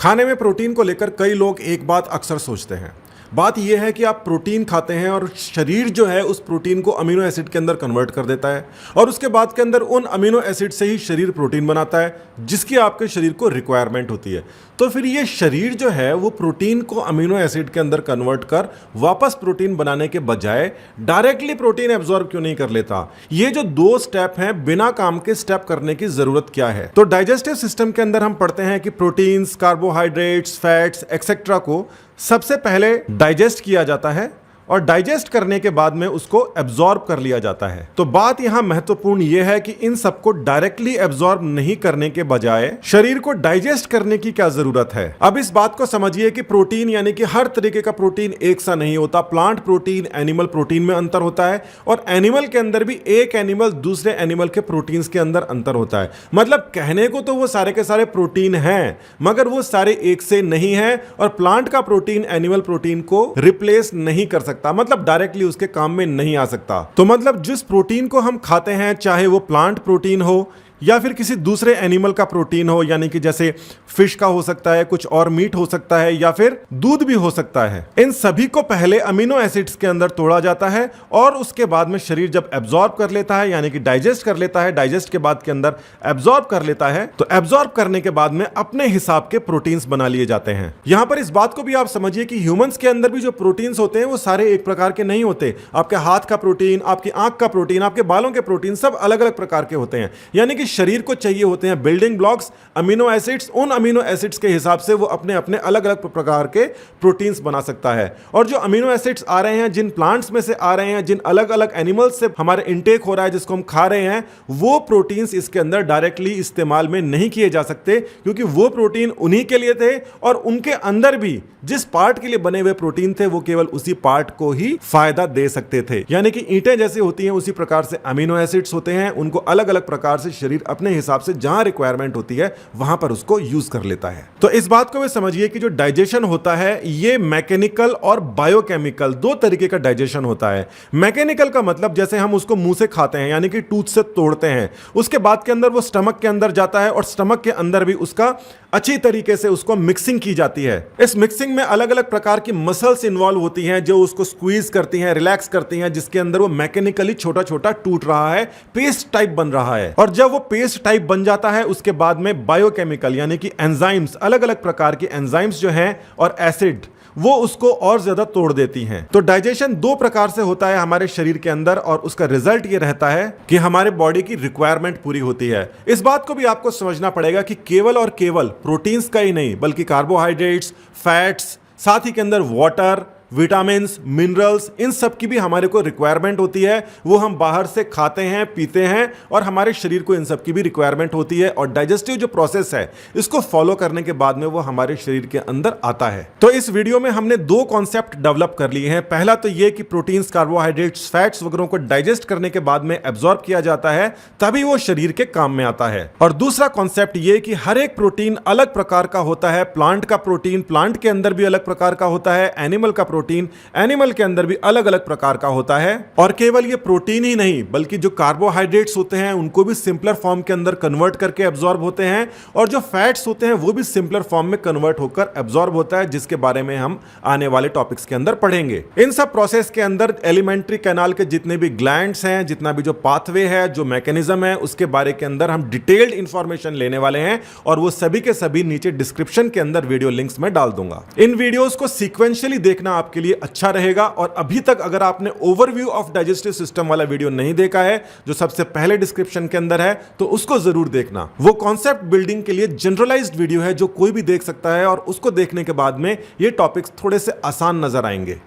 खाने में प्रोटीन को लेकर कई लोग एक बात अक्सर सोचते हैं। बात यह है कि आप प्रोटीन खाते हैं और शरीर जो है उस प्रोटीन को अमीनो एसिड के अंदर कन्वर्ट कर देता है और उसके बाद के अंदर उन अमीनो एसिड से ही शरीर प्रोटीन बनाता है जिसकी आपके शरीर को रिक्वायरमेंट होती है। तो फिर ये शरीर जो है वो प्रोटीन को अमीनो एसिड के अंदर कन्वर्ट कर वापस प्रोटीन बनाने के बजाय डायरेक्टली प्रोटीन एब्जॉर्ब क्यों नहीं कर लेता? ये जो दो स्टेप हैं, बिना काम के स्टेप करने की जरूरत क्या है? तो डाइजेस्टिव सिस्टम के अंदर हम पढ़ते हैं कि प्रोटीन्स, कार्बोहाइड्रेट्स, फैट्स एक्सेट्रा को सबसे पहले डाइजेस्ट किया जाता है और डाइजेस्ट करने के बाद में उसको एब्जॉर्ब कर लिया जाता है। तो बात यहां महत्वपूर्ण यह है कि इन सबको डायरेक्टली एब्जॉर्ब नहीं करने के बजाय शरीर को डाइजेस्ट करने की क्या जरूरत है? अब इस बात को समझिए कि प्रोटीन यानी कि हर तरीके का प्रोटीन एक सा नहीं होता। प्लांट प्रोटीन, एनिमल प्रोटीन में अंतर होता है और एनिमल के अंदर भी एक एनिमल दूसरे एनिमल के प्रोटीन्स के अंदर अंतर होता है। मतलब कहने को तो वो सारे के सारे प्रोटीन हैं मगर वो सारे एक से नहीं है और प्लांट का प्रोटीन एनिमल प्रोटीन को रिप्लेस नहीं कर सकता, मतलब डायरेक्टली उसके काम में नहीं आ सकता। तो मतलब जिस प्रोटीन को हम खाते हैं, चाहे वो प्लांट प्रोटीन हो या फिर किसी दूसरे एनिमल का प्रोटीन हो, यानी कि जैसे फिश का हो सकता है, कुछ और मीट हो सकता है या फिर दूध भी हो सकता है, इन सभी को पहले अमीनो एसिड्स के अंदर तोड़ा जाता है और उसके बाद में शरीर जब एब्जॉर्ब कर लेता है यानी कि डाइजेस्ट कर लेता है, डाइजेस्ट के बाद के अंदर एब्जॉर्ब कर लेता है, तो एब्जॉर्ब करने के बाद में अपने हिसाब के प्रोटीन्स बना लिए जाते हैं। यहां पर इस बात को भी आप समझिए कि ह्यूमंस के अंदर भी जो प्रोटीन्स होते हैं वो सारे एक प्रकार के नहीं होते। आपके हाथ का प्रोटीन, आपकी आंख का प्रोटीन, आपके बालों के प्रोटीन सब अलग अलग प्रकार के होते हैं। यानी कि शरीर को चाहिए होते हैं बिल्डिंग ब्लॉक्स, अमीनो एसिड्स। उन अमीनो एसिड्स के हिसाब से वो अपने अपने अलग अलग प्रकार के प्रोटीन्स बना सकता है। और जो अमीनो एसिड्स आ रहे हैं, जिन प्लांट्स में से आ रहे हैं, जिन अलग अलग एनिमल्स से हमारे इंटेक हो रहा है, जिसको हम खा रहे हैं, वो प्रोटीन्स इसके अंदर डायरेक्टली इस्तेमाल में नहीं किए जा सकते क्योंकि वो प्रोटीन उन्हीं के लिए थे और उनके अंदर भी जिस पार्ट के लिए बने हुए प्रोटीन थे वो केवल उसी पार्ट को ही फायदा दे सकते थे। यानी कि ईंटें जैसी होती हैं उसी प्रकार से अमीनो एसिड्स होते हैं, उनको अलग अलग प्रकार से शरीर अपने हिसाब से जहां रिक्वायरमेंट होती है वहां पर उसको यूज कर लेता है। तो इस बात को भी समझिए कि जो डाइजेशन होता है ये मैकेनिकल और बायोकेमिकल दो तरीके का डाइजेशन होता है। मैकेनिकल का मतलब जैसे हम उसको मुंह से खाते हैं यानी कि टूथ से तोड़ते हैं, उसके बाद के अंदर वो स्टमक के अंदर जाता है और स्टमक के अंदर भी उसका अच्छी तरीके से उसको मिक्सिंग की जाती है। इस मिक्सिंग में अलग अलग प्रकार की मसल्स इन्वॉल्व होती हैं जो उसको स्क्वीज करती हैं, रिलैक्स करती हैं, जिसके अंदर वो मैकेनिकली छोटा छोटा टूट रहा है, पेस्ट टाइप बन रहा है। और जब वो पेस्ट टाइप बन जाता है उसके बाद में बायोकेमिकल यानी कि एंजाइम्स, अलग अलग प्रकार के एंजाइम्स जो हैं और एसिड वो उसको और ज्यादा तोड़ देती हैं। तो डाइजेशन दो प्रकार से होता है हमारे शरीर के अंदर और उसका रिजल्ट ये रहता है कि हमारे बॉडी की रिक्वायरमेंट पूरी होती है। इस बात को भी आपको समझना पड़ेगा कि केवल और केवल प्रोटीन्स का ही नहीं बल्कि कार्बोहाइड्रेट्स, फैट्स, साथ ही के अंदर वाटर, विटामिन्स, मिनरल्स, इन सब की भी हमारे को रिक्वायरमेंट होती है। वो हम बाहर से खाते हैं, पीते हैं और हमारे शरीर को इन सब की भी रिक्वायरमेंट होती है और डाइजेस्टिव जो प्रोसेस है इसको फॉलो करने के बाद में वो हमारे शरीर के अंदर आता है। तो इस वीडियो में हमने दो कॉन्सेप्ट डेवलप कर लिए हैं। पहला तो ये कि प्रोटीन्स, कार्बोहाइड्रेट्स, फैट्स वगैरह को डाइजेस्ट करने के बाद में एब्जॉर्ब किया जाता है तभी वो शरीर के काम में आता है। और दूसरा कॉन्सेप्ट ये कि हर एक प्रोटीन अलग प्रकार का होता है। प्लांट का प्रोटीन प्लांट के अंदर भी अलग प्रकार का होता है, एनिमल का प्रोटीन एनिमल के अंदर भी अलग अलग प्रकार का होता है। और केवल ये प्रोटीन ही नहीं बल्कि जो कार्बोहाइड्रेट्स होते हैं उनको भी सिंपलर फॉर्म के अंदर कन्वर्ट करके एब्जॉर्ब होते हैं और जो फैट्स होते हैं वो भी सिंपलर फॉर्म में कन्वर्ट होकर एब्जॉर्ब होता है, जिसके बारे में हम आने वाले टॉपिक्स के अंदर पढ़ेंगे। इन सब प्रोसेस के अंदर एलिमेंट्री कैनाल के जितने भी ग्लैंड्स हैं, जितना भी जो पाथवे है, जो मैकेनिज्म है, उसके बारे के अंदर हम डिटेल्ड इंफॉर्मेशन लेने वाले हैं और वो सभी के सभी नीचे डिस्क्रिप्शन के अंदर वीडियो लिंक्स में डाल दूंगा। इन वीडियोस को सीक्वेंशियली देखना आपके लिए अच्छा रहेगा। और अभी तक अगर आपने ओवरव्यू ऑफ डाइजेस्टिव सिस्टम वाला वीडियो नहीं देखा है जो सबसे पहले डिस्क्रिप्शन के अंदर है तो उसको जरूर देखना। वो कॉन्सेप्ट बिल्डिंग के लिए जनरलाइज्ड वीडियो है जो कोई भी देख सकता है और उसको देखने के बाद में ये टॉपिक्स थोड़े से आसान नजर आएंगे।